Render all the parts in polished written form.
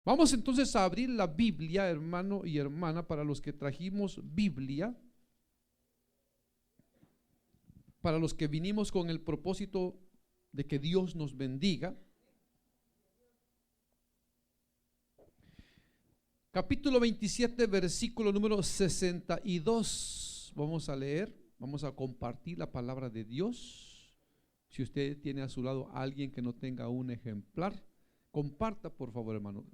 Vamos entonces a abrir la Biblia, hermano y hermana, para los que trajimos Biblia, para los que vinimos con el propósito de que Dios nos bendiga. Capítulo 27, versículo número 62. Vamos a leer, vamos a compartir la palabra de Dios. Si usted tiene a su lado a alguien que no tenga un ejemplar, comparta por favor, hermano.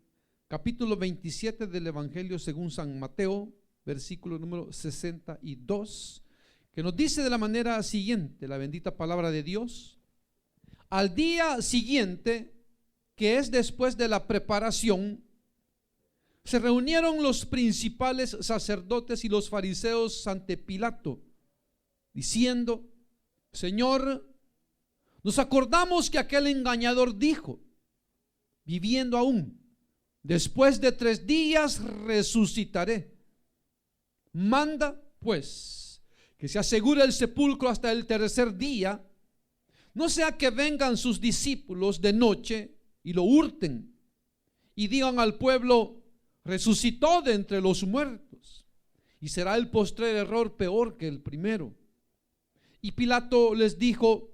Capítulo 27 del Evangelio según San Mateo, versículo número 62, que nos dice de la manera siguiente, la bendita palabra de Dios: al día siguiente, que es después de la preparación, se reunieron los principales sacerdotes y los fariseos ante Pilato, diciendo: Señor, nos acordamos que aquel engañador dijo, viviendo aún, después de 3 días resucitaré. Manda pues que se asegure el sepulcro hasta el 3er día, no sea que vengan sus discípulos de noche y lo hurten y digan al pueblo: resucitó de entre los muertos, y será el postrer error peor que el primero. Y Pilato les dijo: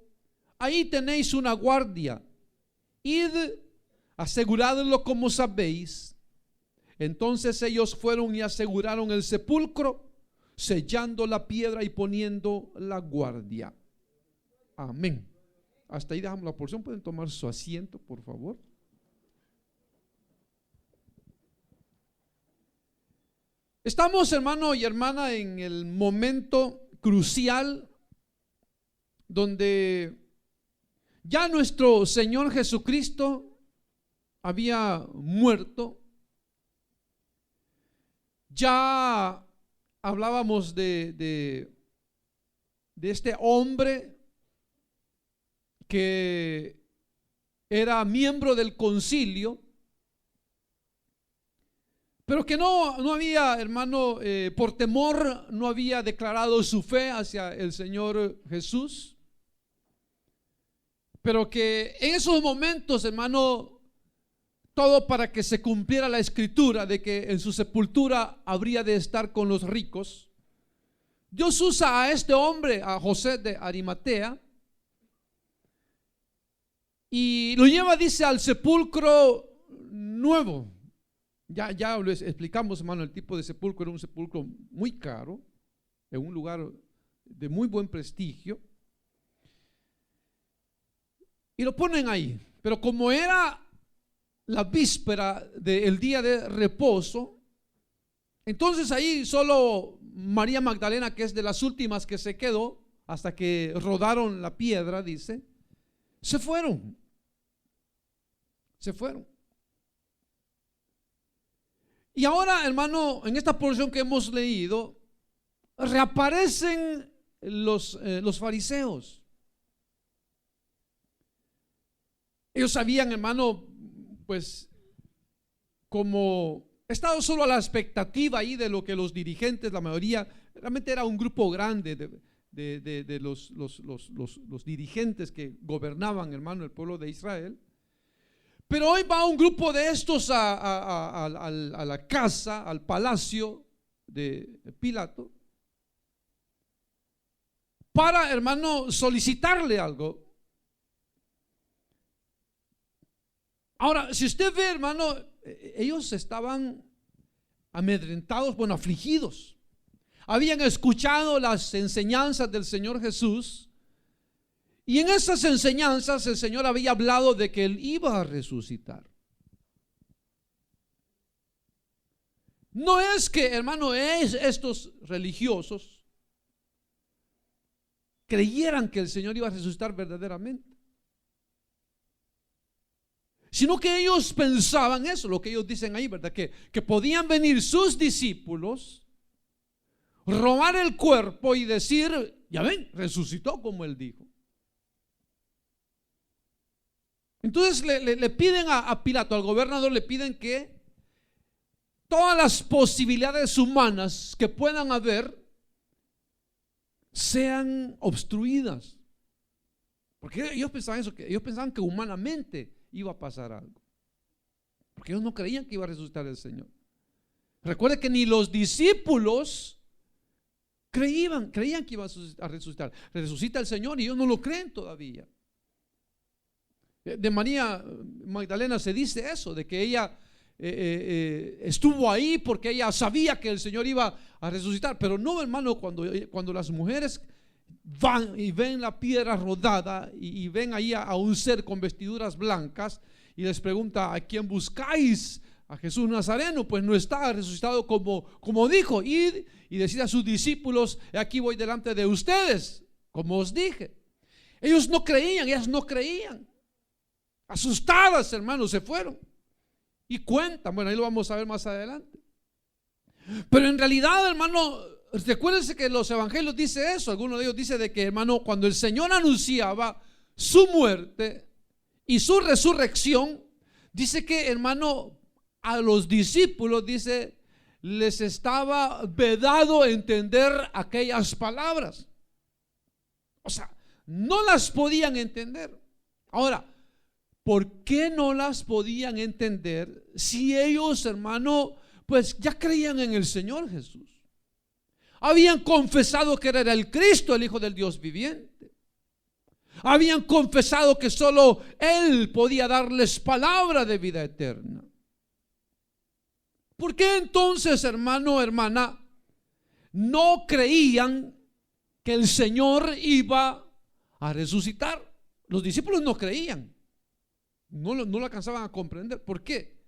ahí tenéis una guardia, id, aseguradlo como sabéis. Entonces ellos fueron y aseguraron el sepulcro, sellando la piedra y poniendo la guardia. Amén. Hasta ahí dejamos la porción. Pueden tomar su asiento, por favor. Estamos, hermano y hermana, en el momento crucial donde ya nuestro Señor Jesucristo había muerto. Ya hablábamos de este hombre que era miembro del concilio, pero que no había, hermano, por temor, no había declarado su fe hacia el Señor Jesús. Pero que en esos momentos, hermano, todo para que se cumpliera la escritura de que en su sepultura habría de estar con los ricos, Dios usa a este hombre, a José de Arimatea, y lo lleva, dice, al sepulcro nuevo. Ya lo explicamos, hermano, el tipo de sepulcro era un sepulcro muy caro, en un lugar de muy buen prestigio, y lo ponen ahí. Pero como era la víspera del día de reposo, entonces ahí solo María Magdalena, que es de las últimas que se quedó, hasta que rodaron la piedra, dice, se fueron. Y ahora, hermano, en esta porción que hemos leído, reaparecen los fariseos. Ellos sabían, hermano, pues como estaban solo a la expectativa ahí de lo que los dirigentes, la mayoría, realmente era un grupo grande de los dirigentes que gobernaban, hermano, el pueblo de Israel. Pero hoy va un grupo de estos a la casa, al palacio de Pilato, para, hermano, solicitarle algo. Ahora, si usted ve, hermano, ellos estaban amedrentados, bueno, afligidos. Habían escuchado las enseñanzas del Señor Jesús, y en esas enseñanzas el Señor había hablado de que Él iba a resucitar. No es que, hermano, estos religiosos creyeran que el Señor iba a resucitar verdaderamente, sino que ellos pensaban eso, lo que ellos dicen ahí, ¿verdad? Que podían venir sus discípulos, robar el cuerpo y decir: ya ven, resucitó como Él dijo. Entonces le piden a Pilato, al gobernador, le piden que todas las posibilidades humanas que puedan haber sean obstruidas. Porque ellos pensaban eso, que ellos pensaban que humanamente iba a pasar algo. porque ellos no creían que iba a resucitar el Señor. Recuerde que ni los discípulos creían que iba a resucitar. Resucita el Señor y ellos no lo creen todavía. De María Magdalena se dice eso, de que ella estuvo ahí porque ella sabía que el Señor iba a resucitar. Pero no, hermano, cuando las mujeres van y ven la piedra rodada y ven ahí a un ser con vestiduras blancas y les pregunta: ¿a quién buscáis? A Jesús Nazareno. Pues no está resucitado como dijo. Id y decid a sus discípulos: aquí voy delante de ustedes, como os dije. Ellos no creían, ellas no creían. Asustadas, hermanos, se fueron y cuentan. Bueno, ahí lo vamos a ver más adelante. Pero en realidad, hermano, recuérdense que los evangelios dice eso. Alguno de ellos dice de que, hermano, cuando el Señor anunciaba su muerte y su resurrección, dice que, hermano, a los discípulos, dice, les estaba vedado entender aquellas palabras. O sea, no las podían entender. Ahora, ¿por qué no las podían entender si ellos, hermano, pues ya creían en el Señor Jesús? Habían confesado que era el Cristo, el Hijo del Dios viviente. Habían confesado que solo Él podía darles palabra de vida eterna. ¿Por qué entonces, hermano, hermana, no creían que el Señor iba a resucitar? Los discípulos no creían. No lo alcanzaban a comprender. ¿Por qué?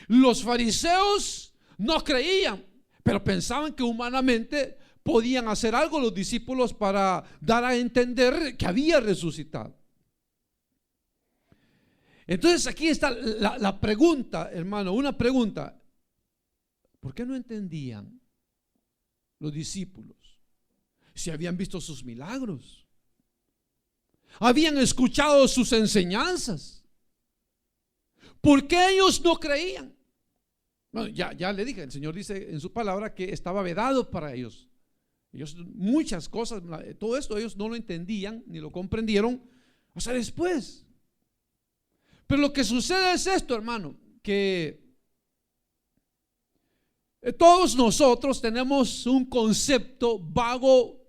Los fariseos no creían, pero pensaban que humanamente podían hacer algo los discípulos para dar a entender que había resucitado. Entonces aquí está la pregunta, hermano, una pregunta. ¿Por qué no entendían los discípulos si habían visto sus milagros? Habían escuchado sus enseñanzas. ¿Por qué ellos no creían? Bueno, ya le dije, el Señor dice en su palabra que estaba vedado para ellos. Ellos muchas cosas, todo esto ellos no lo entendían ni lo comprendieron hasta después. Pero lo que sucede es esto, hermano, que todos nosotros tenemos un concepto vago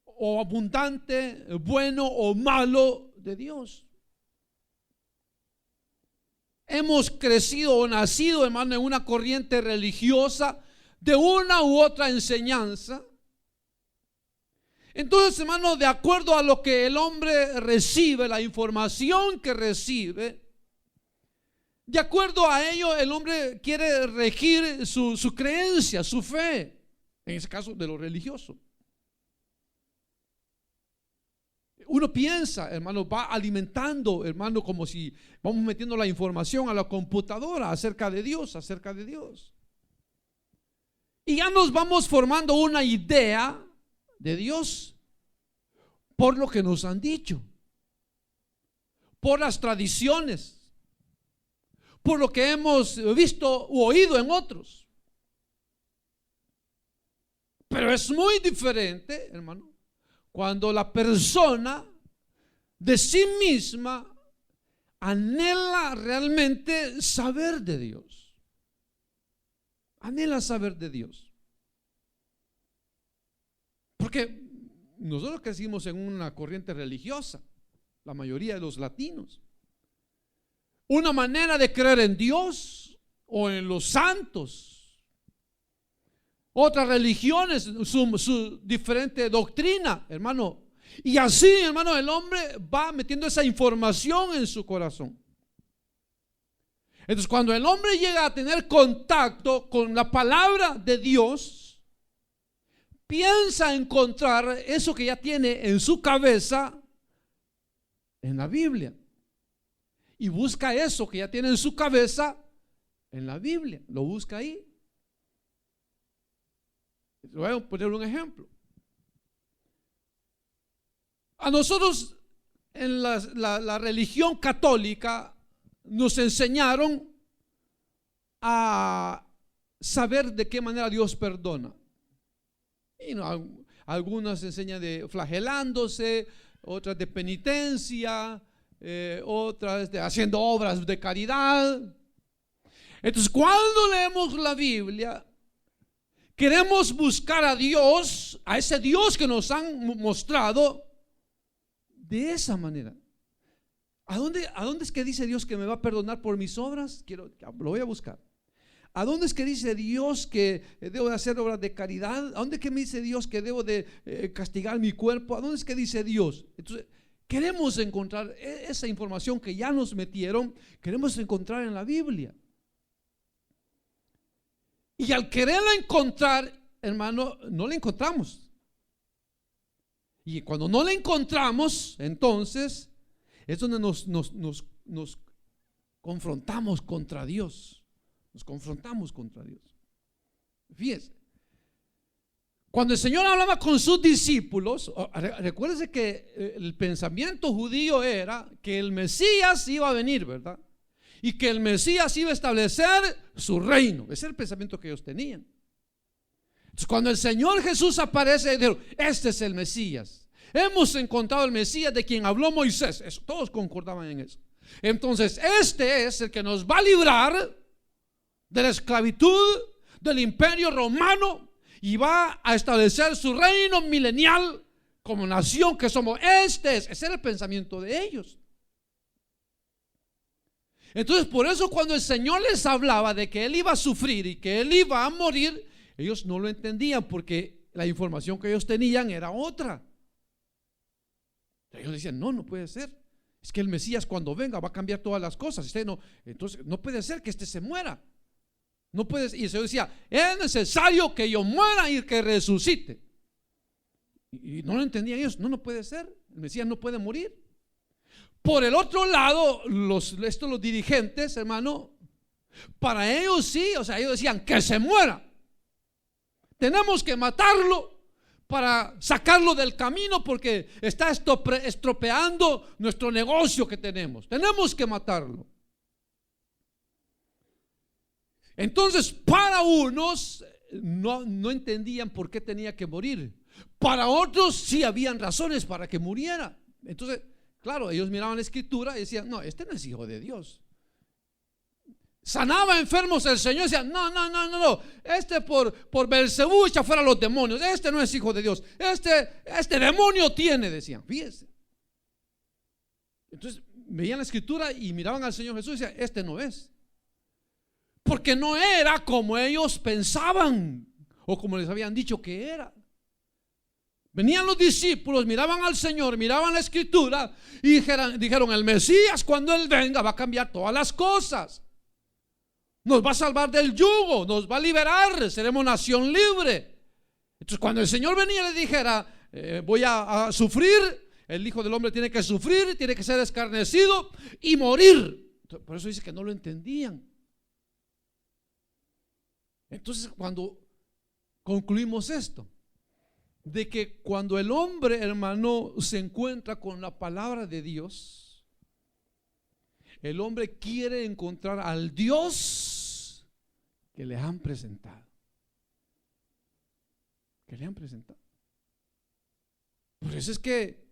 o abundante, bueno o malo de Dios. Hemos crecido o nacido, hermano, en una corriente religiosa de una u otra enseñanza. Entonces, hermano, de acuerdo a lo que el hombre recibe, la información que recibe, de acuerdo a ello, el hombre quiere regir su creencia, su fe, en ese caso de lo religioso. Uno piensa, hermano, va alimentando, hermano, como si vamos metiendo la información a la computadora acerca de Dios, Y ya nos vamos formando una idea de Dios por lo que nos han dicho, por las tradiciones, por lo que hemos visto u oído en otros. Pero es muy diferente, hermano, cuando la persona de sí misma anhela realmente saber de Dios. Anhela saber de Dios. Porque nosotros crecimos en una corriente religiosa, la mayoría de los latinos. Una manera de creer en Dios o en los santos. Otras religiones, su diferente doctrina, hermano. Y así, hermano, el hombre va metiendo esa información en su corazón. Entonces, cuando el hombre llega a tener contacto con la palabra de Dios, piensa encontrar eso que ya tiene en su cabeza en la Biblia. Y busca eso que ya tiene en su cabeza en la Biblia. Lo busca ahí. Voy a poner un ejemplo. A nosotros en la religión católica nos enseñaron a saber de qué manera Dios perdona. Y algunas enseñan de flagelándose, otras de penitencia, otra haciendo obras de caridad. Entonces, cuando leemos la Biblia, queremos buscar a Dios, a ese Dios que nos han mostrado de esa manera. ¿A dónde es que dice Dios que me va a perdonar por mis obras? Lo voy a buscar. ¿A dónde es que dice Dios que debo de hacer obras de caridad? ¿A dónde es que me dice Dios que debo de castigar mi cuerpo? ¿A dónde es que dice Dios? Entonces, queremos encontrar esa información que ya nos metieron, queremos encontrar en la Biblia. Y al quererla encontrar, hermano, no la encontramos. Y cuando no la encontramos, entonces es donde nos confrontamos contra Dios. Nos confrontamos contra Dios. Fíjense, cuando el Señor hablaba con sus discípulos, recuérdense que el pensamiento judío era que el Mesías iba a venir, ¿verdad? Y que el Mesías iba a establecer su reino. Ese es el pensamiento que ellos tenían. Entonces, cuando el Señor Jesús aparece, dijeron: este es el Mesías. Hemos encontrado el Mesías de quien habló Moisés. Todos concordaban en eso. Entonces, este es el que nos va a librar de la esclavitud del imperio romano y va a establecer su reino milenial como nación que somos. Ese era el pensamiento de ellos. Entonces, por eso cuando el Señor les hablaba de que Él iba a sufrir y que Él iba a morir, ellos no lo entendían, porque la información que ellos tenían era otra. Ellos decían: no puede ser. Es que el Mesías, cuando venga, va a cambiar todas las cosas. Entonces no puede ser que se muera. No puede. Y el Señor decía: es necesario que yo muera y que resucite. Y no lo entendían ellos. No puede ser. El Mesías no puede morir. Por el otro lado, los dirigentes, hermano, para ellos sí, o sea, ellos decían: que se muera. Tenemos que matarlo para sacarlo del camino, porque está estropeando nuestro negocio que tenemos. Tenemos que matarlo. Entonces, para unos no entendían por qué tenía que morir. Para otros sí habían razones para que muriera. Entonces, claro, ellos miraban la escritura y decían: no, este no es hijo de Dios. Sanaba enfermos el Señor y decía: no, este por Beelzebú echa fuera los demonios. Este no es hijo de Dios. Este demonio tiene, decían. Fíjense. Entonces veían la escritura y miraban al Señor Jesús y decían: este no es. Porque no era como ellos pensaban o como les habían dicho que era. Venían los discípulos, miraban al Señor, miraban la escritura y dijeron: el Mesías, cuando Él venga, va a cambiar todas las cosas. Nos va a salvar del yugo, nos va a liberar, seremos nación libre. Entonces, cuando el Señor venía y le dijera: voy a sufrir, el Hijo del Hombre tiene que sufrir, tiene que ser escarnecido y morir. Por eso dice que no lo entendían. Entonces, cuando concluimos esto, de que cuando el hombre, hermano, se encuentra con la palabra de Dios, el hombre quiere encontrar al Dios que le han presentado. Por eso es que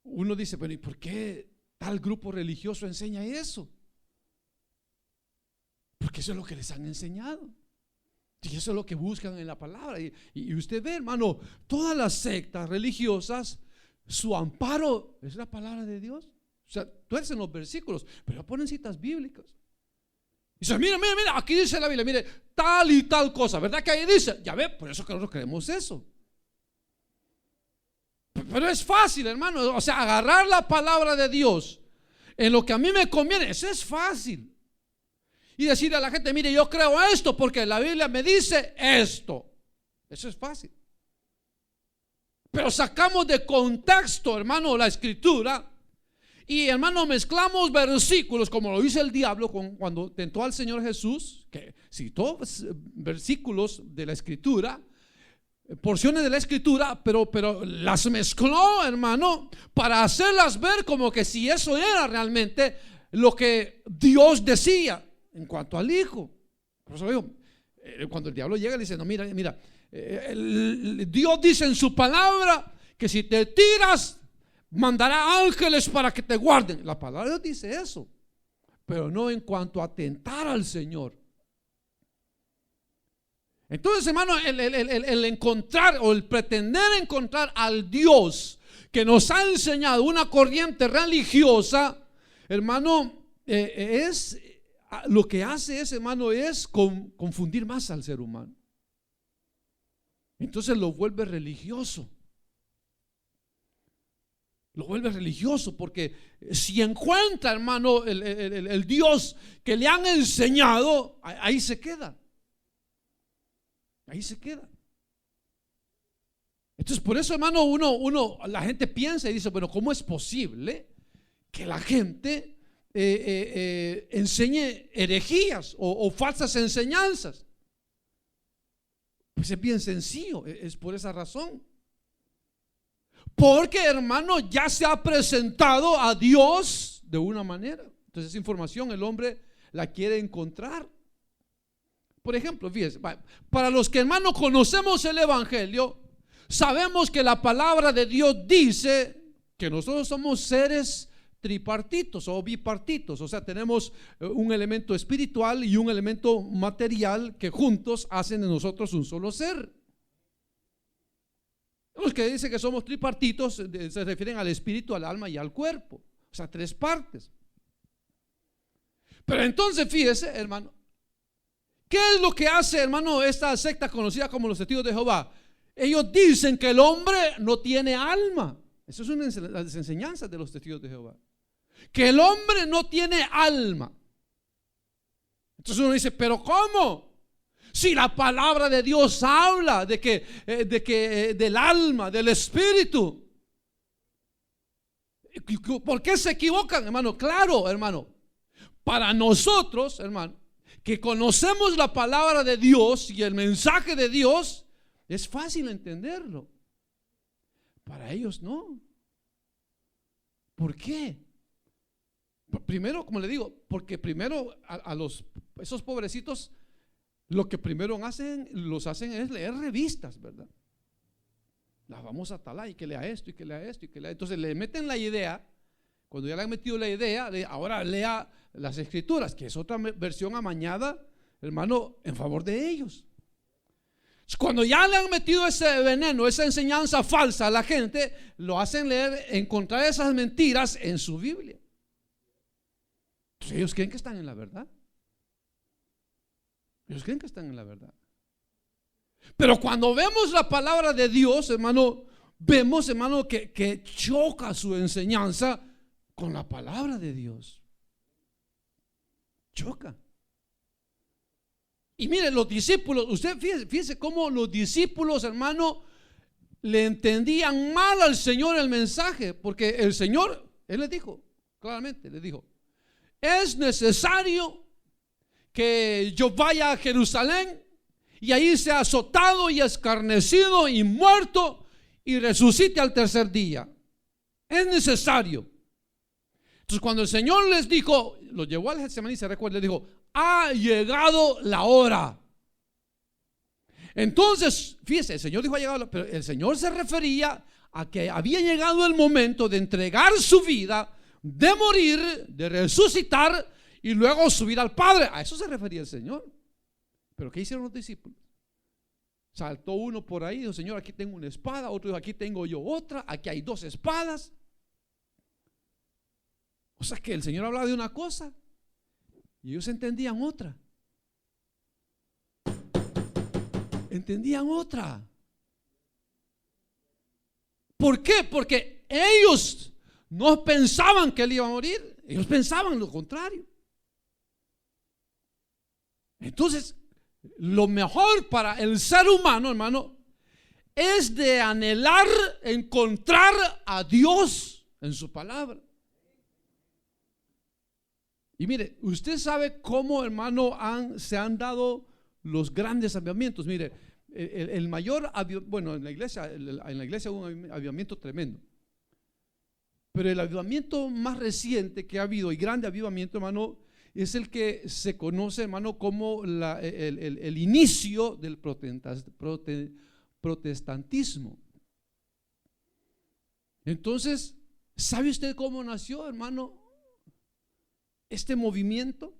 uno dice: bueno, ¿y por qué tal grupo religioso enseña eso? Porque eso es lo que les han enseñado. Y eso es lo que buscan en la palabra. Y usted ve, hermano, todas las sectas religiosas, su amparo es la palabra de Dios. O sea, tuercen los versículos, pero ponen citas bíblicas. Y dice: mira, aquí dice la Biblia, mire, tal y tal cosa, ¿verdad que ahí dice? Ya ve, por eso que nosotros creemos eso. Pero es fácil, hermano. O sea, agarrar la palabra de Dios en lo que a mí me conviene, eso es fácil. Y decirle a la gente: mire, yo creo esto porque la Biblia me dice esto. Eso es fácil. Pero sacamos de contexto, hermano, la escritura. Y, hermano, mezclamos versículos, como lo dice el diablo cuando tentó al Señor Jesús, que citó versículos de la escritura, porciones de la escritura, pero las mezcló, hermano, para hacerlas ver como que si eso era realmente lo que Dios decía en cuanto al Hijo. Por eso digo, cuando el diablo llega, le dice: no, mira, Dios dice en su palabra que si te tiras mandará ángeles para que te guarden. La palabra de Dios dice eso, pero no en cuanto a tentar al Señor. Entonces, hermano, el encontrar o el pretender encontrar al Dios que nos ha enseñado una corriente religiosa, hermano, lo que hace ese, hermano, es confundir más al ser humano. Entonces lo vuelve religioso. Lo vuelve religioso porque si encuentra, hermano, el Dios que le han enseñado, ahí se queda. Ahí se queda. Entonces, por eso, hermano, la gente piensa y dice, bueno, ¿cómo es posible que la gente enseñe herejías o falsas enseñanzas? Pues es bien sencillo, es por esa razón. Porque, hermano, ya se ha presentado a Dios de una manera. Entonces esa información el hombre la quiere encontrar. Por ejemplo, fíjense, para los que, hermano, conocemos el Evangelio, sabemos que la palabra de Dios dice que nosotros somos seres tripartitos o bipartitos, o sea, tenemos un elemento espiritual y un elemento material que juntos hacen de nosotros un solo ser. Los que dicen que somos tripartitos se refieren al espíritu, al alma y al cuerpo, o sea, tres partes. Pero entonces, fíjese, hermano, ¿qué es lo que hace, hermano, esta secta conocida como los testigos de Jehová? Ellos dicen que el hombre no tiene alma. Eso es una de las enseñanzas de los testigos de Jehová, que el hombre no tiene alma. Entonces uno dice, pero ¿cómo? Si la palabra de Dios habla de que del alma, del espíritu. ¿Por qué se equivocan, hermano? Claro, hermano, para nosotros, hermano, que conocemos la palabra de Dios y el mensaje de Dios, es fácil entenderlo. Para ellos no. ¿Por qué? Primero, como le digo, porque primero esos pobrecitos, lo que primero los hacen es leer revistas, ¿verdad? Las vamos a talar y que lea esto y que lea esto y que lea. Entonces le meten la idea. Cuando ya le han metido la idea, ahora lea las escrituras, que es otra versión amañada, hermano, en favor de ellos. Cuando ya le han metido ese veneno, esa enseñanza falsa a la gente, lo hacen leer, encontrar esas mentiras en su Biblia. Entonces ellos creen que están en la verdad. Ellos creen que están en la verdad. Pero cuando vemos la palabra de Dios, hermano, vemos, hermano, que choca su enseñanza con la palabra de Dios. Choca. Y mire, los discípulos, usted fíjese cómo los discípulos, hermano, le entendían mal al Señor el mensaje, porque el Señor, Él les dijo, claramente, les dijo, es necesario que yo vaya a Jerusalén y ahí sea azotado y escarnecido y muerto y resucite al tercer día. Es necesario. Entonces cuando el Señor les dijo, lo llevó al Getsemaní, se recuerda, les dijo, ha llegado la hora. Entonces, fíjese, el Señor dijo ha llegado, pero el Señor se refería a que había llegado el momento de entregar su vida, de morir, de resucitar y luego subir al Padre. A eso se refería el Señor. Pero ¿qué hicieron los discípulos? Saltó uno por ahí y dijo, Señor, aquí tengo una espada. Otro dijo, aquí tengo yo otra. Aquí hay dos espadas. O sea que el Señor hablaba de una cosa y ellos entendían otra. Entendían otra. ¿Por qué? Porque ellos no pensaban que él iba a morir. Ellos pensaban lo contrario. Entonces, lo mejor para el ser humano, hermano, es de anhelar encontrar a Dios en su palabra. Y mire, usted sabe cómo, hermano, se han dado los grandes avivamientos. Mire, el mayor, bueno, en la iglesia hubo un avivamiento tremendo. Pero el avivamiento más reciente que ha habido, y grande avivamiento, hermano, es el que se conoce, hermano, como el inicio del protestantismo. Entonces, ¿Sabe usted cómo nació, hermano, este movimiento?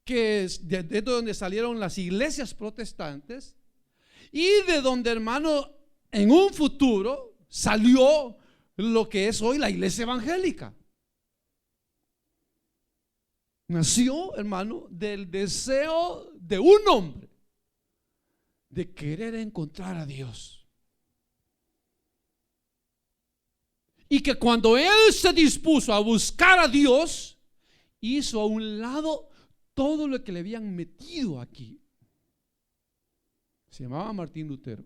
Que es de donde salieron las iglesias protestantes y de donde, hermano, en un futuro salió lo que es hoy la iglesia evangélica. Nació, hermano, del deseo de un hombre de querer encontrar a Dios. Y que cuando él se dispuso a buscar a Dios, hizo a un lado todo lo que le habían metido aquí. Se llamaba Martín Lutero.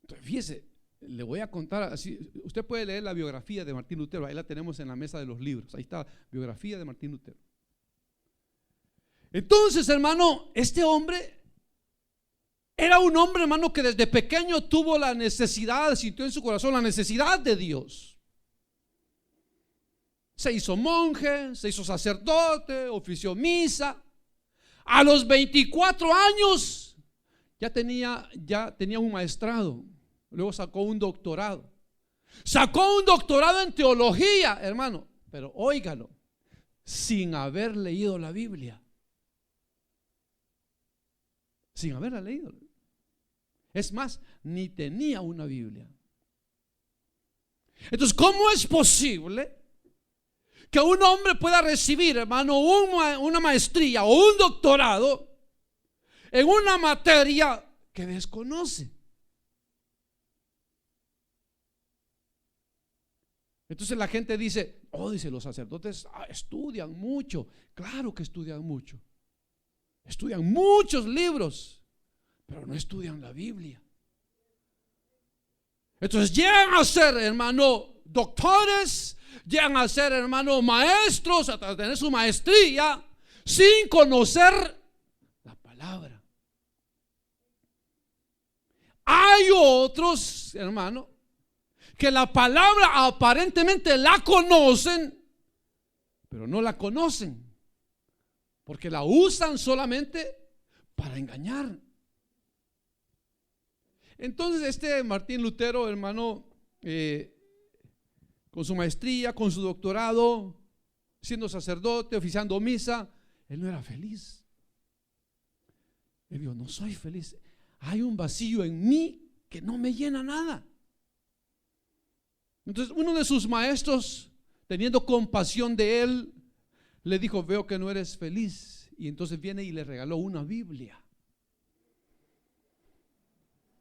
Entonces, fíjese, le voy a contar así. Usted puede leer la biografía de Martín Lutero, ahí la tenemos en la mesa de los libros. Ahí está, biografía de Martín Lutero. Entonces, hermano, este hombre era un hombre, hermano, que desde pequeño tuvo la necesidad, sintió en su corazón la necesidad de Dios. Se hizo monje, se hizo sacerdote, ofició misa. A los 24 años ya tenía un maestrado. Luego sacó un doctorado. Sacó un doctorado en teología, hermano. Pero óigalo, sin haber leído la Biblia. Sin haberla leído. Es más, ni tenía una Biblia. Entonces, ¿cómo es posible que un hombre pueda recibir, hermano, una maestría o un doctorado en una materia que desconoce? Entonces la gente dice, dice, los sacerdotes estudian mucho. Claro que estudian mucho. Estudian muchos libros, pero no estudian la Biblia. Entonces llegan a ser, hermano, doctores, llegan a ser, hermano, maestros, a tener su maestría sin conocer la palabra. Hay otros, hermano, que la palabra aparentemente la conocen, pero no la conocen, porque la usan solamente para engañar. Entonces este Martín Lutero, hermano, con su maestría, con su doctorado, siendo sacerdote, oficiando misa, él no era feliz. Él dijo, no soy feliz. Hay un vacío en mí que no me llena nada. Entonces uno de sus maestros, teniendo compasión de él, le dijo, veo que no eres feliz. Y entonces viene y le regaló una Biblia.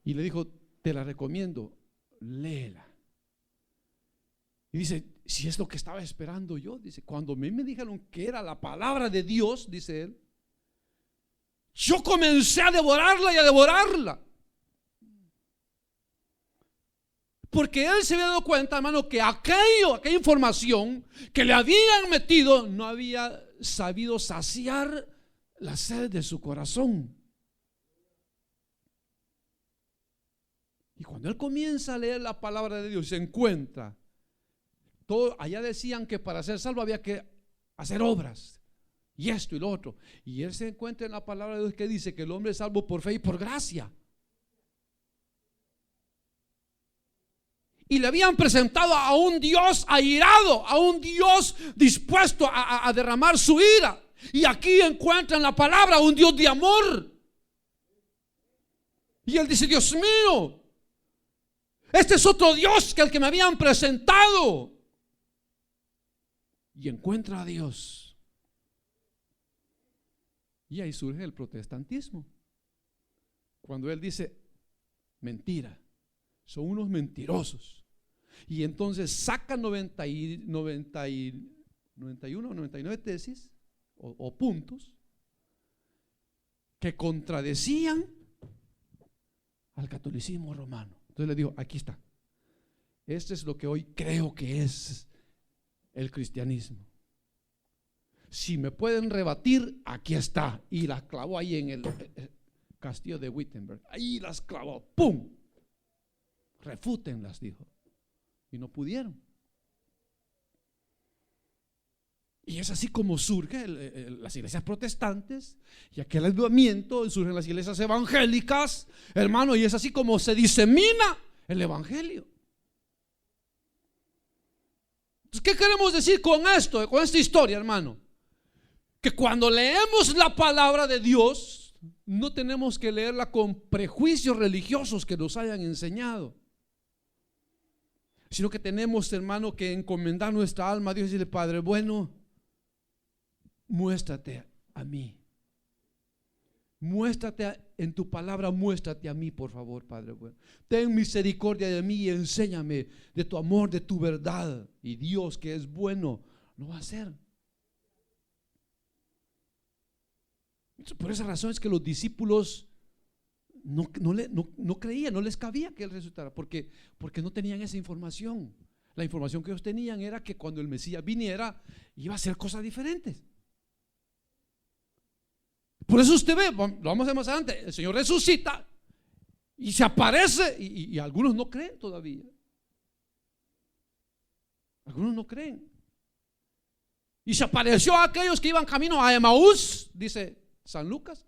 Y le dijo, te la recomiendo, léela. Y dice, si es lo que estaba esperando yo, dice, cuando a mí me dijeron que era la palabra de Dios, dice él, yo comencé a devorarla y a devorarla. Porque él se había dado cuenta, hermano, que aquella información que le habían metido no había sabido saciar la sed de su corazón. Y cuando él comienza a leer la palabra de Dios, se encuentra todo. Allá decían que para ser salvo había que hacer obras, y esto y lo otro. Y él se encuentra en la palabra de Dios que dice que el hombre es salvo por fe y por gracia. Y le habían presentado a un Dios airado, a un Dios dispuesto a derramar su ira. Y aquí encuentra en la palabra un Dios de amor. Y él dice, Dios mío, este es otro Dios que el que me habían presentado. Y encuentra a Dios. Y ahí surge el protestantismo. Cuando él dice, mentira, son unos mentirosos. Y entonces saca 91 o 99 tesis o puntos que contradecían al catolicismo romano. Entonces le digo, aquí está. Este es lo que hoy creo que es el cristianismo. Si me pueden rebatir, aquí está. Y las clavó ahí en el castillo de Wittenberg. Ahí las clavó. ¡Pum! Refútenlas, dijo. Y no pudieron. Y es así como surgen las iglesias protestantes y aquel avivamiento, surgen las iglesias evangélicas, hermano, y es así como se disemina el evangelio. ¿Qué queremos decir con esto, con esta historia, hermano? Que cuando leemos la palabra de Dios, no tenemos que leerla con prejuicios religiosos que nos hayan enseñado, sino que tenemos, hermano, que encomendar nuestra alma a Dios y decirle: Padre bueno, muéstrate a mí. Muéstrate en tu palabra, muéstrate a mí, por favor, Padre bueno. Ten misericordia de mí y enséñame de tu amor, de tu verdad. Y Dios, que es bueno, lo va a hacer. Por esa razón es que los discípulos no creían, no les cabía que Él resucitara, porque no tenían esa información. La información que ellos tenían era que cuando el Mesías viniera, iba a hacer cosas diferentes. Por eso usted ve, lo vamos a ver más adelante, el Señor resucita y se aparece, y algunos no creen todavía. Algunos no creen. Y se apareció a aquellos que iban camino a Emaús, dice San Lucas.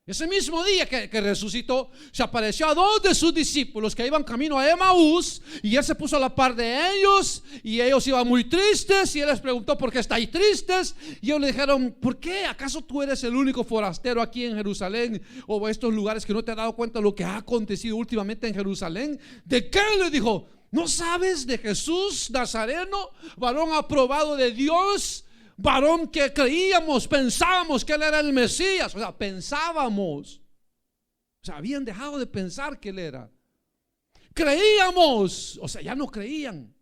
Ese mismo día que resucitó, se apareció a 2 de sus discípulos que iban camino a Emaús, y Él se puso a la par de ellos, y ellos iban muy tristes, y Él les preguntó: ¿por qué estáis tristes? Y ellos le dijeron: ¿por qué? ¿Acaso tú eres el único forastero aquí en Jerusalén, o estos lugares, que no te has dado cuenta de lo que ha acontecido últimamente en Jerusalén? ¿De qué? Le dijo: ¿no sabes de Jesús Nazareno, varón aprobado de Dios? Varón que creíamos, pensábamos que Él era el Mesías. O sea, pensábamos. O sea, habían dejado de pensar que Él era. Creíamos. O sea, ya no creían.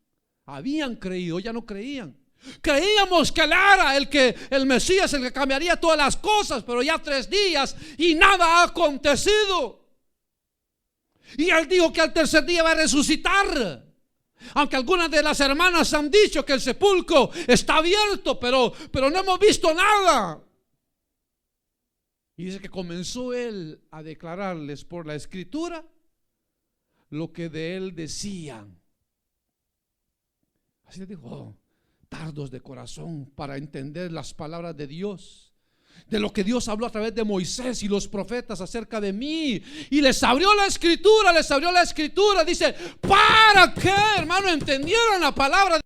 Habían creído, ya no creían. Creíamos que Él era el Mesías, el que cambiaría todas las cosas. Pero ya 3 días y nada ha acontecido. Y Él dijo que al tercer día va a resucitar. Aunque algunas de las hermanas han dicho que el sepulcro está abierto, pero no hemos visto nada. Y dice que comenzó Él a declararles por la Escritura lo que de Él decían. Así les dijo: tardos de corazón para entender las palabras de Dios, de lo que Dios habló a través de Moisés y los profetas acerca de mí. Y les abrió la escritura, dice, para que, hermano, entendieran la palabra.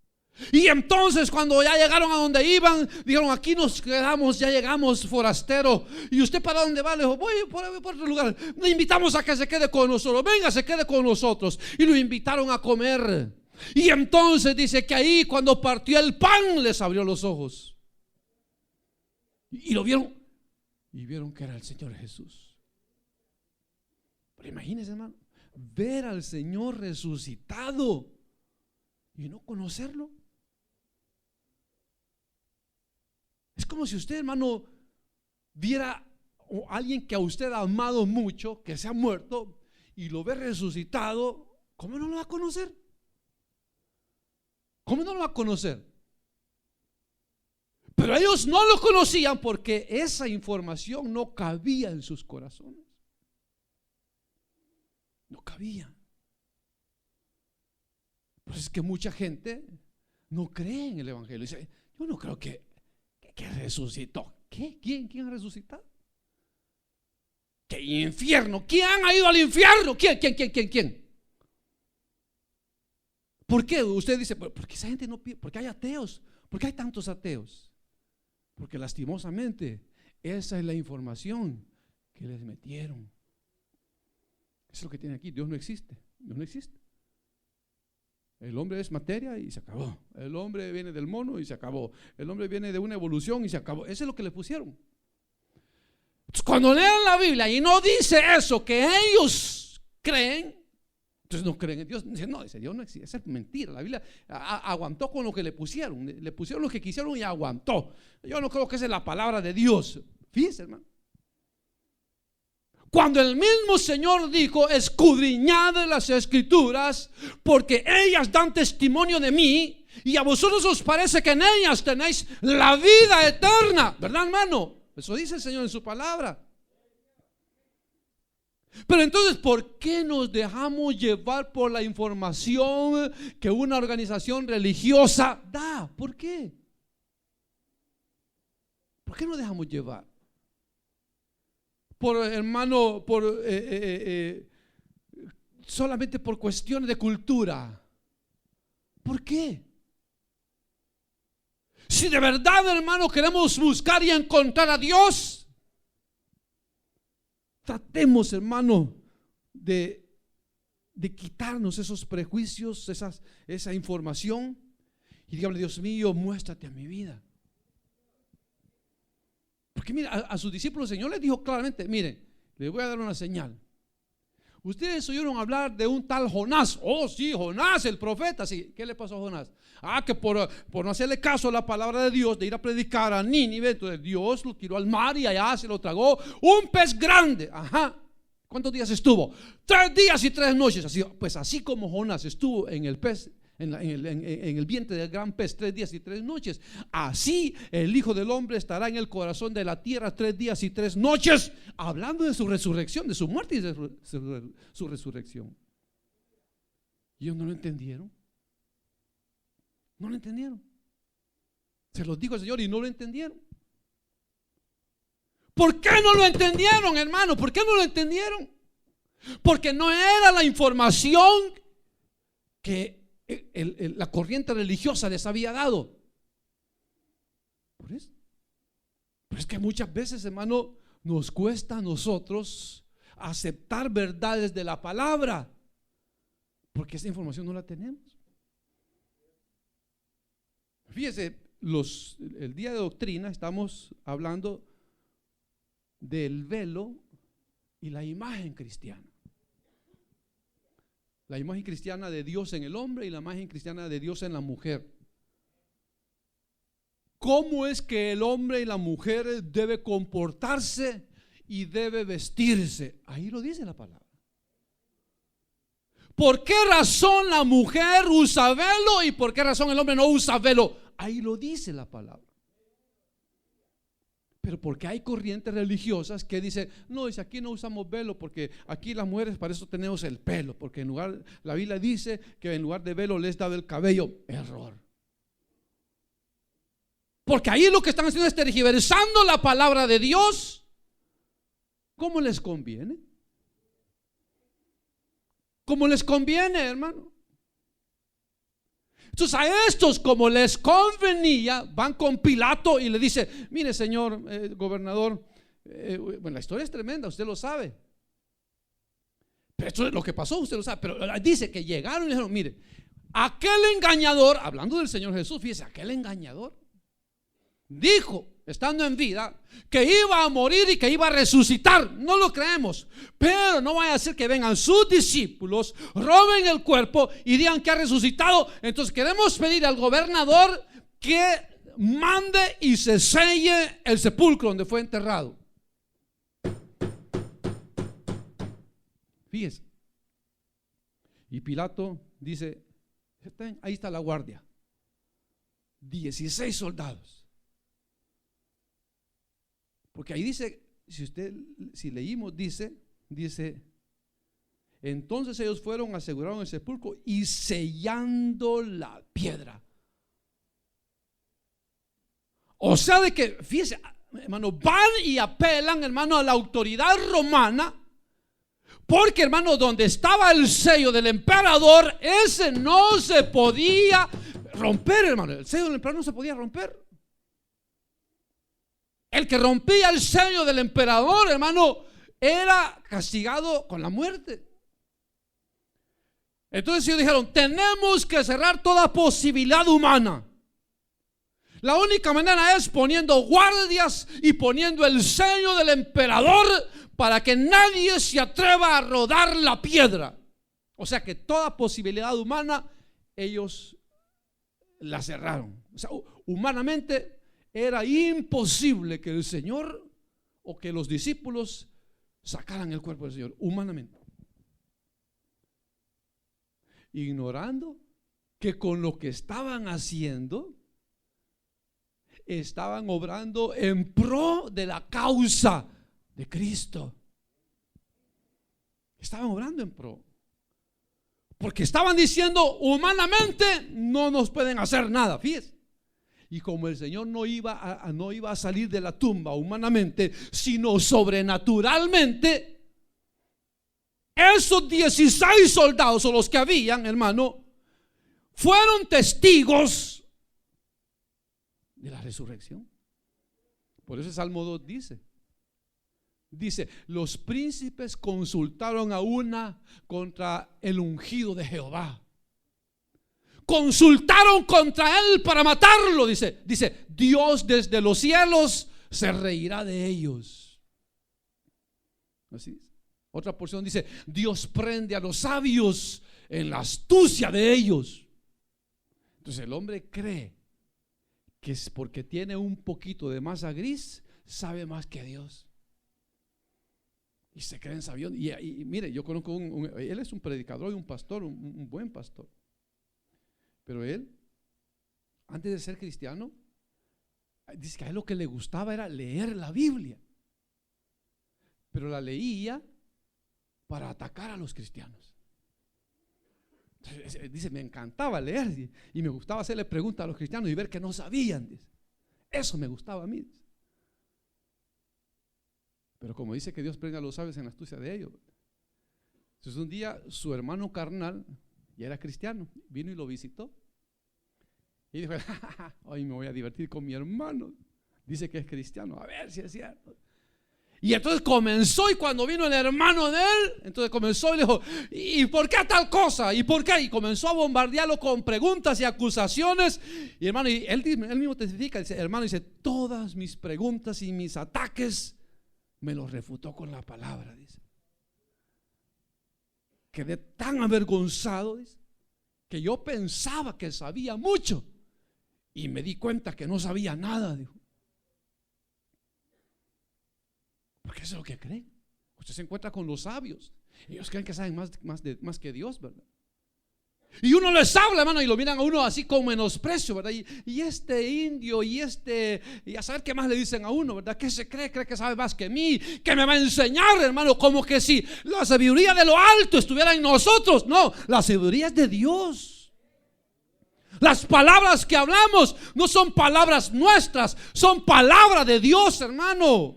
Y entonces cuando ya llegaron a donde iban, dijeron: aquí nos quedamos, ya llegamos, forastero. ¿Y usted para dónde va? Le dijo: voy por otro lugar. Le invitamos a que se quede con nosotros. Venga, se quede con nosotros. Y lo invitaron a comer. Y entonces dice que ahí, cuando partió el pan, les abrió los ojos. Y lo vieron, y vieron que era el Señor Jesús. Pero imagínense, hermano, ver al Señor resucitado y no conocerlo. Es como si usted, hermano, viera a alguien que a usted ha amado mucho, que se ha muerto, y lo ve resucitado. ¿Cómo no lo va a conocer? ¿Cómo no lo va a conocer? Pero ellos no lo conocían porque esa información no cabía en sus corazones. No cabía. Pues es que mucha gente no cree en el Evangelio. Dice: yo no creo que resucitó. ¿Qué? ¿Quién ha resucitado? ¿Qué infierno? ¿Quién ha ido al infierno? ¿Quién? ¿Por qué? Usted dice: porque esa gente no pide, porque hay ateos. ¿Por qué hay tantos ateos? Porque lastimosamente esa es la información que les metieron. Eso es lo que tiene aquí. Dios no existe. Dios no existe. El hombre es materia y se acabó. El hombre viene del mono y se acabó. El hombre viene de una evolución y se acabó. Eso es lo que le pusieron. Entonces, cuando leen la Biblia y no dice eso que ellos creen, entonces no creen en Dios. No, dice: Dios no existe. Esa es mentira. La Biblia aguantó con lo que le pusieron. Le pusieron lo que quisieron y aguantó. Yo no creo que esa es la palabra de Dios. Fíjese, hermano. Cuando el mismo Señor dijo: escudriñad las Escrituras, porque ellas dan testimonio de mí, y a vosotros os parece que en ellas tenéis la vida eterna. ¿Verdad, hermano? Eso dice el Señor en su palabra. Pero entonces, ¿por qué nos dejamos llevar por la información que una organización religiosa da? ¿Por qué? ¿Por qué nos dejamos llevar? Hermano, solamente por cuestiones de cultura. ¿Por qué? Si de verdad, hermano, queremos buscar y encontrar a Dios, tratemos, hermano, de quitarnos esos prejuicios, esa información, y dígame: Dios mío, muéstrate a mi vida. Porque mira, a sus discípulos el Señor les dijo claramente: mire, les voy a dar una señal. Ustedes oyeron hablar de un tal Jonás. Oh sí, Jonás el profeta. Sí, ¿qué le pasó a Jonás? Que por no hacerle caso a la palabra de Dios, de ir a predicar a Nínive, entonces Dios lo tiró al mar y allá se lo tragó un pez grande. Ajá. ¿Cuántos días estuvo? 3 días y 3 noches. Así, pues así como Jonás estuvo en el pez, en el vientre del gran pez 3 días y 3 noches, así el Hijo del Hombre estará en el corazón de la tierra 3 días y 3 noches, hablando de su resurrección, de su muerte y de su resurrección. ¿Y ellos no lo entendieron? No lo entendieron. Se los dijo el Señor y no lo entendieron. ¿Por qué no lo entendieron, hermano? ¿Por qué no lo entendieron? Porque no era la información que la corriente religiosa les había dado. Por eso. Pero es que muchas veces, hermano, nos cuesta a nosotros aceptar verdades de la palabra, porque esa información no la tenemos. Fíjese, el día de doctrina estamos hablando del velo y la imagen cristiana. La imagen cristiana de Dios en el hombre y la imagen cristiana de Dios en la mujer. ¿Cómo es que el hombre y la mujer debe comportarse y debe vestirse? Ahí lo dice la palabra. ¿Por qué razón la mujer usa velo y por qué razón el hombre no usa velo? Ahí lo dice la palabra. Pero porque hay corrientes religiosas que dicen: no, dice, aquí no usamos velo porque aquí las mujeres para eso tenemos el pelo, porque en lugar, la Biblia dice que en lugar de velo les da el cabello. Error. Porque ahí lo que están haciendo es tergiversando la palabra de Dios como les conviene. Como les conviene, hermano. Entonces a estos, como les convenía, van con Pilato y le dice: mire, señor gobernador, bueno, la historia es tremenda, usted lo sabe, pero esto es lo que pasó, usted lo sabe. Pero dice que llegaron y le dijeron: mire, aquel engañador, hablando del Señor Jesús, fíjese, aquel engañador dijo, estando en vida, que iba a morir y que iba a resucitar. No lo creemos, pero no vaya a ser que vengan sus discípulos, roben el cuerpo y digan que ha resucitado. Entonces queremos pedir al gobernador que mande y se selle el sepulcro donde fue enterrado. Fíjese. Y Pilato dice: ahí está la guardia, 16 soldados. Porque ahí dice, si leímos, dice, entonces ellos fueron, aseguraron el sepulcro y sellando la piedra. O sea, de que, fíjese, hermano, van y apelan, hermano, a la autoridad romana, porque, hermano, donde estaba el sello del emperador, ese no se podía romper, hermano. El sello del emperador no se podía romper. El que rompía el sello del emperador, hermano, era castigado con la muerte. Entonces ellos dijeron: tenemos que cerrar toda posibilidad humana. La única manera es poniendo guardias y poniendo el sello del emperador para que nadie se atreva a rodar la piedra. O sea que toda posibilidad humana ellos la cerraron. O sea, humanamente era imposible que el Señor o que los discípulos sacaran el cuerpo del Señor, humanamente. Ignorando que con lo que estaban haciendo estaban obrando en pro de la causa de Cristo. Estaban obrando en pro, porque estaban diciendo: humanamente no nos pueden hacer nada. Fíjense. Y como el Señor no iba a salir de la tumba humanamente, sino sobrenaturalmente, esos 16 soldados, o los que habían, hermano, fueron testigos de la resurrección. Por eso el Salmo 2 dice, los príncipes consultaron a una contra el ungido de Jehová. Consultaron contra él para matarlo. Dice, Dios desde los cielos se reirá de ellos. Así es. Otra porción dice, Dios prende a los sabios en la astucia de ellos. Entonces el hombre cree que es porque tiene un poquito de masa gris, sabe más que Dios. Y se creen sabios. Y mire, yo conozco él es un predicador y un pastor, un buen pastor. Pero él, antes de ser cristiano, dice que a él lo que le gustaba era leer la Biblia. Pero la leía para atacar a los cristianos. Entonces, dice, me encantaba leer y me gustaba hacerle preguntas a los cristianos y ver que no sabían. Dice, eso me gustaba a mí. Pero como dice que Dios prende a los sabios en la astucia de ellos. Entonces un día su hermano carnal, ya era cristiano, vino y lo visitó. Y dijo, hoy me voy a divertir con mi hermano. Dice que es cristiano, a ver si es cierto. Y entonces comenzó, y cuando vino el hermano de él, entonces comenzó y le dijo, ¿y por qué tal cosa? ¿Y por qué? Y comenzó a bombardearlo con preguntas y acusaciones. Y hermano, y él mismo testifica, dice, hermano, dice, todas mis preguntas y mis ataques me los refutó con la palabra, dice. Quedé tan avergonzado, dice, que yo pensaba que sabía mucho y me di cuenta que no sabía nada, dijo. Porque eso es lo que creen. Usted se encuentra con los sabios, ellos creen que saben más que Dios, ¿verdad? Y uno les habla, hermano, y lo miran a uno así con menosprecio, ¿verdad? Y este indio y a saber qué más le dicen a uno, ¿verdad? ¿Qué se cree? Cree que sabe más que mí, que me va a enseñar, hermano, como que si la sabiduría de lo alto estuviera en nosotros. No, la sabiduría es de Dios. Las palabras que hablamos no son palabras nuestras, son palabra de Dios, hermano.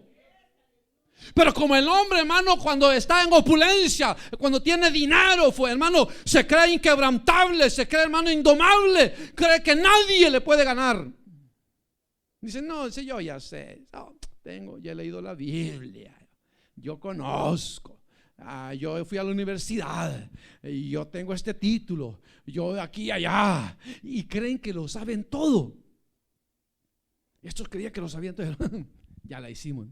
Pero como el hombre, hermano, cuando está en opulencia, cuando tiene dinero, hermano, se cree inquebrantable, se cree, hermano, indomable, cree que nadie le puede ganar. Dice, no, si yo ya sé, ya he leído la Biblia, yo conozco, yo fui a la universidad, y yo tengo este título, yo de aquí y allá, y creen que lo saben todo. Estos creían que lo sabían todo. Ya la hicimos.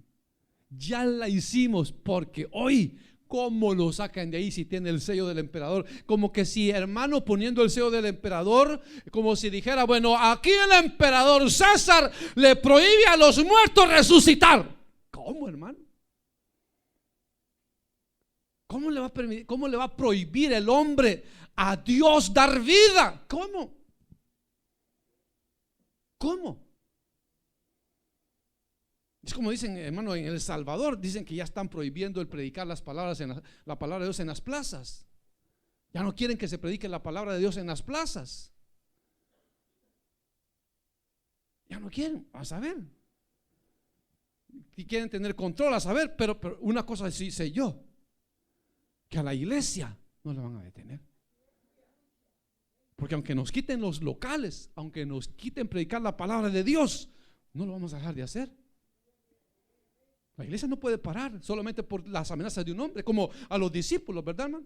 Ya la hicimos, porque hoy, ¿cómo lo sacan de ahí si tiene el sello del emperador? Como que si, hermano, poniendo el sello del emperador, como si dijera, bueno, aquí el emperador César le prohíbe a los muertos resucitar. ¿Cómo, hermano? ¿Cómo le va a prohibir el hombre a Dios dar vida? ¿Cómo? Es como dicen, hermano, en El Salvador dicen que ya están prohibiendo el predicar la palabra de Dios en las plazas. Ya no quieren que se predique la palabra de Dios en las plazas. Ya no quieren, a saber. Y quieren tener control, a saber, pero una cosa sí sé yo, que a la iglesia no la van a detener. Porque aunque nos quiten los locales, aunque nos quiten predicar la palabra de Dios, no lo vamos a dejar de hacer. La iglesia no puede parar solamente por las amenazas de un hombre, como a los discípulos, ¿verdad, hermano?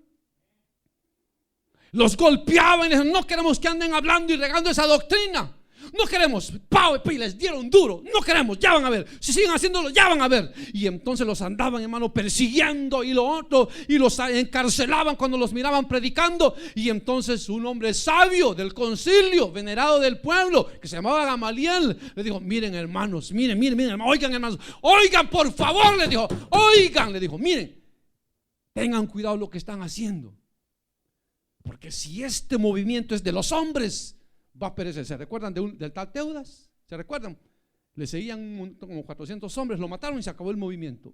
Los golpeaban y les dijeron, no queremos que anden hablando y regando esa doctrina. No queremos, y les dieron duro. No queremos, ya van a ver. Si siguen haciéndolo, ya van a ver. Y entonces los andaban, hermano, persiguiendo y lo otro, y los encarcelaban cuando los miraban predicando. Y entonces un hombre sabio del concilio, venerado del pueblo, que se llamaba Gamaliel, le dijo, miren, hermanos, miren, oigan, hermanos, oigan, por favor, le dijo, oigan, le dijo, miren, tengan cuidado lo que están haciendo, porque si este movimiento es de los hombres, va a perecer. ¿Se recuerdan del tal Teudas? ¿Se recuerdan? Le seguían como 400 hombres, lo mataron y se acabó el movimiento.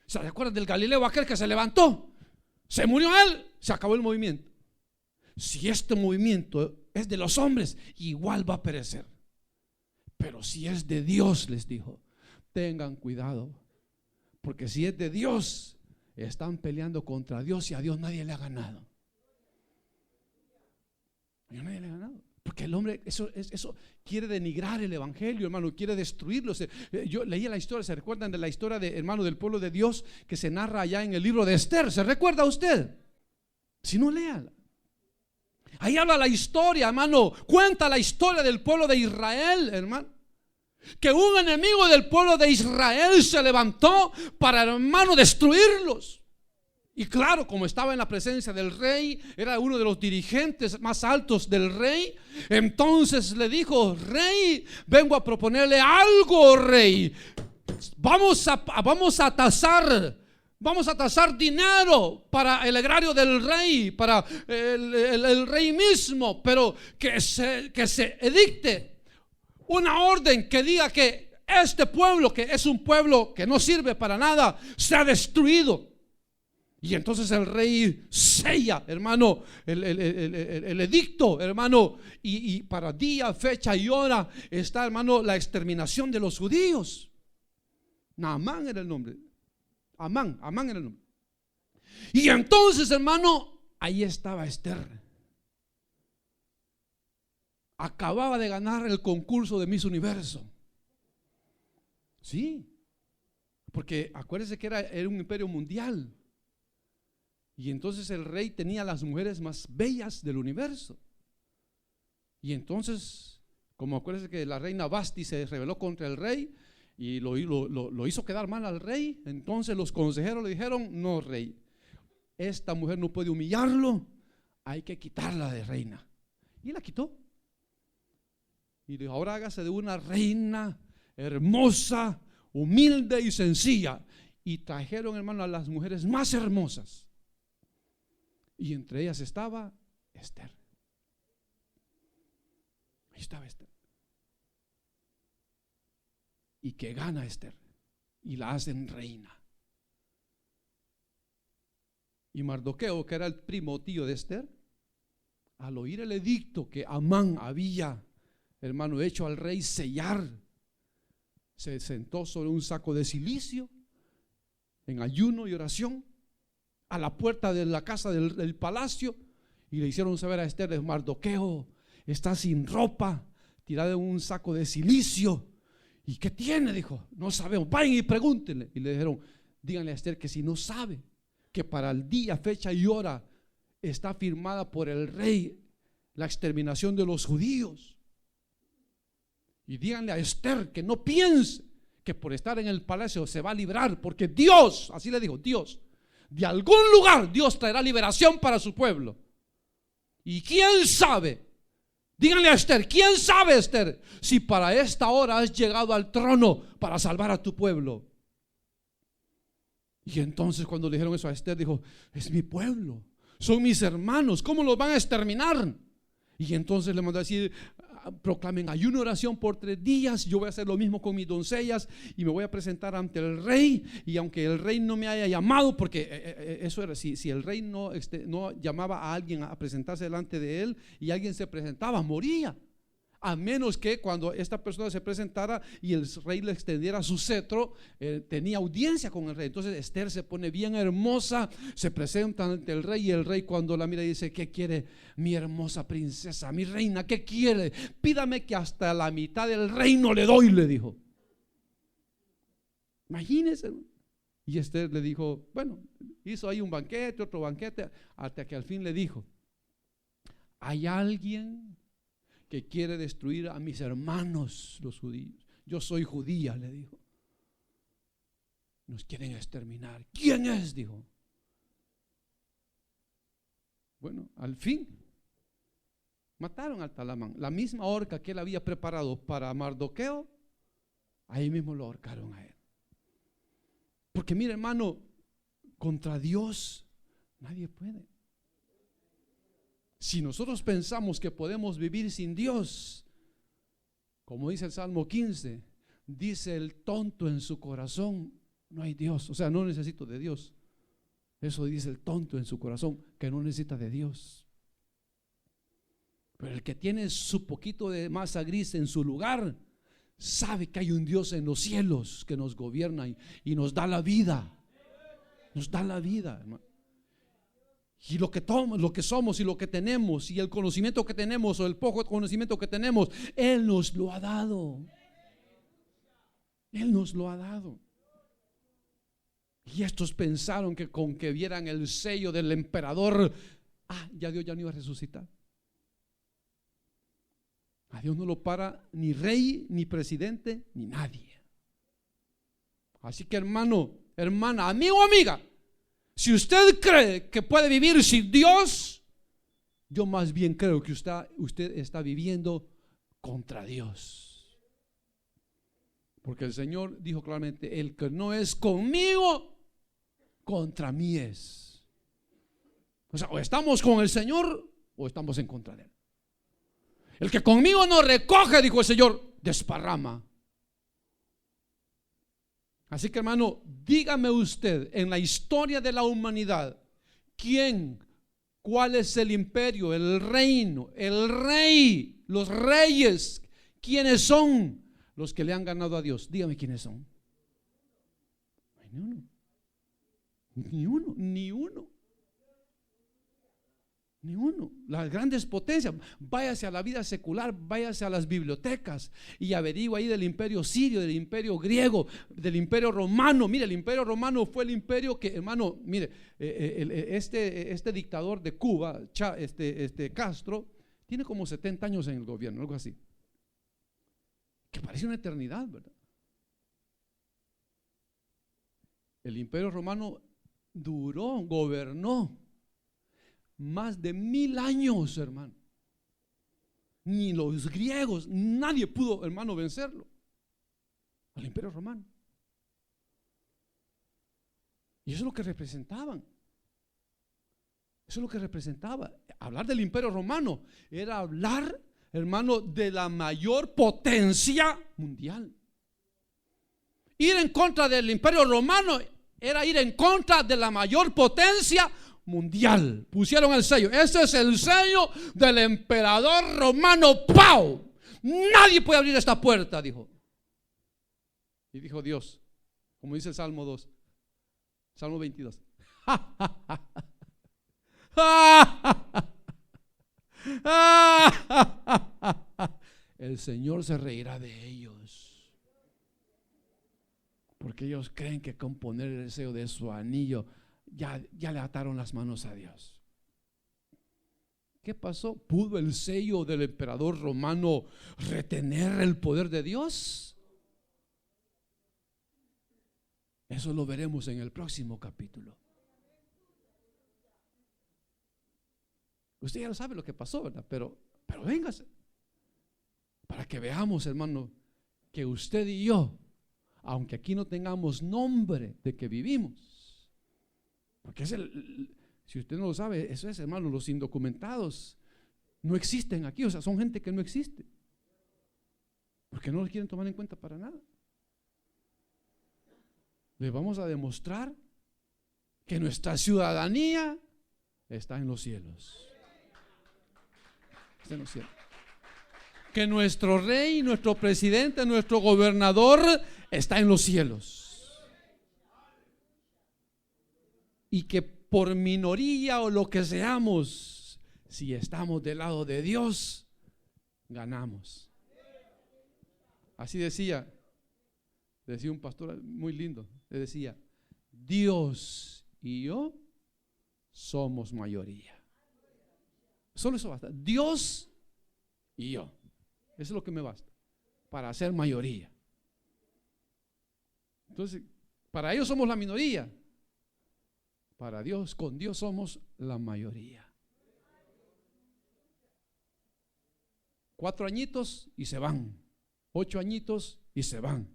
¿Se recuerdan del Galileo aquel que se levantó? Se murió él, se acabó el movimiento. Si este movimiento es de los hombres, igual va a perecer. Pero si es de Dios, les dijo, tengan cuidado, porque si es de Dios, están peleando contra Dios y a Dios nadie le ha ganado. Porque el hombre, eso quiere denigrar el evangelio, hermano, quiere destruirlo. Yo leí la historia, ¿se recuerdan de la historia de, hermano, del pueblo de Dios que se narra allá en el libro de Esther? ¿Se recuerda usted? Si no, léala. Ahí habla la historia, hermano, cuenta la historia del pueblo de Israel, hermano. Que un enemigo del pueblo de Israel se levantó para, hermano, destruirlos. Y claro, como estaba en la presencia del rey, era uno de los dirigentes más altos del rey. Entonces le dijo: rey, vengo a proponerle algo, rey. Vamos a tasar dinero para el agrario del rey, para el rey mismo, pero que se edicte una orden que diga que este pueblo, que es un pueblo que no sirve para nada, sea destruido. Y entonces el rey sella, hermano, el edicto, hermano, y para día, fecha y hora está, hermano, la exterminación de los judíos. Naamán era el nombre. Amán era el nombre. Y entonces, hermano, ahí estaba Esther. Acababa de ganar el concurso de Miss Universo. Sí, porque acuérdense que era un imperio mundial. Y entonces el rey tenía las mujeres más bellas del universo. Y entonces, como acuérdense que la reina Basti se rebeló contra el rey y lo hizo quedar mal al rey, entonces los consejeros le dijeron: no, rey, esta mujer no puede humillarlo, hay que quitarla de reina. Y la quitó. Y dijo: ahora hágase de una reina hermosa, humilde y sencilla. Y trajeron, hermano, a las mujeres más hermosas. Y entre ellas estaba Esther. Ahí estaba Esther. Y que gana Esther y la hacen reina. Y Mardoqueo, que era el primo tío de Esther, al oír el edicto que Amán había, hermano, hecho al rey sellar, se sentó sobre un saco de cilicio en ayuno y oración a la puerta de la casa del palacio, y le hicieron saber a Esther: Mardoqueo está sin ropa, tirado en un saco de cilicio. ¿Y qué tiene? Dijo: no sabemos, vayan y pregúntenle. Y le dijeron: díganle a Esther que si no sabe, que para el día, fecha y hora está firmada por el rey la exterminación de los judíos. Y díganle a Esther que no piense que por estar en el palacio se va a librar, porque Dios, así le dijo, Dios, de algún lugar Dios traerá liberación para su pueblo. Y quién sabe, díganle a Esther, quién sabe, Esther, si para esta hora has llegado al trono para salvar a tu pueblo. Y entonces cuando le dijeron eso a Esther, dijo: es mi pueblo, son mis hermanos, ¿cómo los van a exterminar? Y entonces le mandó a decir: proclamen ayuno y oración por 3 días. Yo voy a hacer lo mismo con mis doncellas y me voy a presentar ante el rey. Y aunque el rey no me haya llamado, porque eso era, si el rey no llamaba a alguien a presentarse delante de él y alguien se presentaba, moría. A menos que cuando esta persona se presentara y el rey le extendiera su cetro, tenía audiencia con el rey. Entonces Esther se pone bien hermosa, se presenta ante el rey, y el rey, cuando la mira, dice: ¿qué quiere mi hermosa princesa, mi reina? ¿Qué quiere? Pídame que hasta la mitad del reino le doy, le dijo. Imagínense. Y Esther le dijo, bueno, hizo ahí un banquete, otro banquete, hasta que al fin le dijo: hay alguien que quiere destruir a mis hermanos los judíos. Yo soy judía, le dijo. Nos quieren exterminar. ¿Quién es? Dijo. Bueno, al fin mataron al Talamán. La misma horca que él había preparado para Mardoqueo, ahí mismo lo ahorcaron a él. Porque mire, hermano, contra Dios nadie puede. Si nosotros pensamos que podemos vivir sin Dios, como dice el Salmo 15, dice el tonto en su corazón: no hay Dios, o sea, no necesito de Dios. Eso dice el tonto en su corazón, que no necesita de Dios. Pero el que tiene su poquito de masa gris en su lugar, sabe que hay un Dios en los cielos que nos gobierna y nos da la vida. Nos da la vida, hermano. Y lo que somos y lo que tenemos y el conocimiento que tenemos o el poco conocimiento que tenemos, Él nos lo ha dado. Él nos lo ha dado. Y estos pensaron que con que vieran el sello del emperador, ya Dios ya no iba a resucitar. A Dios no lo para ni rey, ni presidente, ni nadie. Así que hermano, hermana, amigo, amiga, si usted cree que puede vivir sin Dios, yo más bien creo que usted está viviendo contra Dios. Porque el Señor dijo claramente: el que no es conmigo, contra mí es. O sea, o estamos con el Señor o estamos en contra de Él. El que conmigo no recoge, dijo el Señor, desparrama. Así que hermano, dígame usted, en la historia de la humanidad, cuál es el imperio, el reino, el rey, los reyes, quiénes son los que le han ganado a Dios? Dígame quiénes son. Ni uno. Las grandes potencias. Váyase a la vida secular, váyase a las bibliotecas y averigua ahí del imperio sirio, del imperio griego, del imperio romano. Mire, el imperio romano fue el imperio que, hermano, mire, este dictador de Cuba, Castro, tiene como 70 años en el gobierno, algo así, que parece una eternidad, ¿verdad? El imperio romano gobernó más de 1000 años, hermano. Ni los griegos, nadie pudo, hermano, vencerlo al imperio romano. Y eso es lo que representaban. Eso es lo que representaba. Hablar del imperio romano era hablar, hermano, de la mayor potencia mundial. Ir en contra del imperio romano era ir en contra de la mayor potencia mundial. Pusieron el sello. Ese es el sello del emperador romano. ¡Pau! Nadie puede abrir esta puerta, dijo. Y dijo Dios, como dice el Salmo 2, Salmo 22. El Señor se reirá de ellos, porque ellos creen que con poner el sello de su anillo ya le ataron las manos a Dios. ¿Qué pasó? ¿Pudo el sello del emperador romano retener el poder de Dios? Eso lo veremos en el próximo capítulo. Usted ya lo sabe lo que pasó, ¿verdad? Pero véngase, para que veamos, hermano, que usted y yo, aunque aquí no tengamos nombre de que vivimos, porque si usted no lo sabe, eso es, hermano, los indocumentados no existen aquí. O sea, son gente que no existe, porque no los quieren tomar en cuenta para nada. Le vamos a demostrar que nuestra ciudadanía está en los cielos. Está en los cielos. Que nuestro rey, nuestro presidente, nuestro gobernador está en los cielos. Y que por minoría o lo que seamos, si estamos del lado de Dios, ganamos. Así decía un pastor muy lindo, le decía: Dios y yo somos mayoría. Solo eso basta. Dios y yo. Eso es lo que me basta para ser mayoría. Entonces, para ellos somos la minoría. Para Dios, con Dios somos la mayoría. 4 añitos y se van. 8 añitos y se van.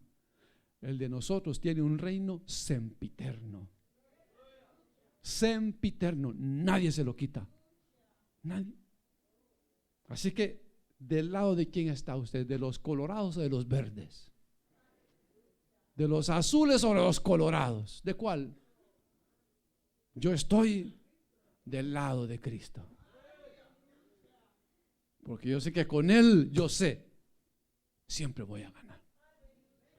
El de nosotros tiene un reino sempiterno. Sempiterno. Nadie se lo quita. Nadie. Así que, ¿del lado de quién está usted? ¿De los colorados o de los verdes? ¿De los azules o de los colorados? ¿De cuál? Yo estoy del lado de Cristo, porque yo sé que con Él, yo sé, siempre voy a ganar.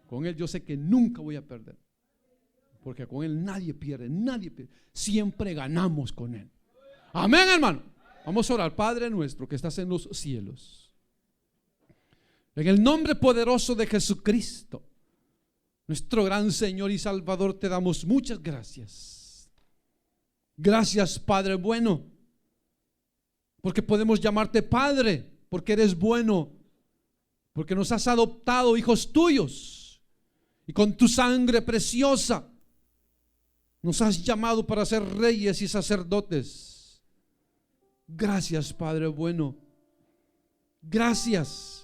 Con Él yo sé que nunca voy a perder, porque con Él nadie pierde, siempre ganamos con Él. Amén, hermano. Vamos a orar. Padre nuestro que estás en los cielos, en el nombre poderoso de Jesucristo, nuestro gran Señor y Salvador, te damos muchas gracias. Gracias, Padre bueno, porque podemos llamarte Padre, porque eres bueno, porque nos has adoptado hijos tuyos y con tu sangre preciosa nos has llamado para ser reyes y sacerdotes. Gracias, Padre bueno. Gracias.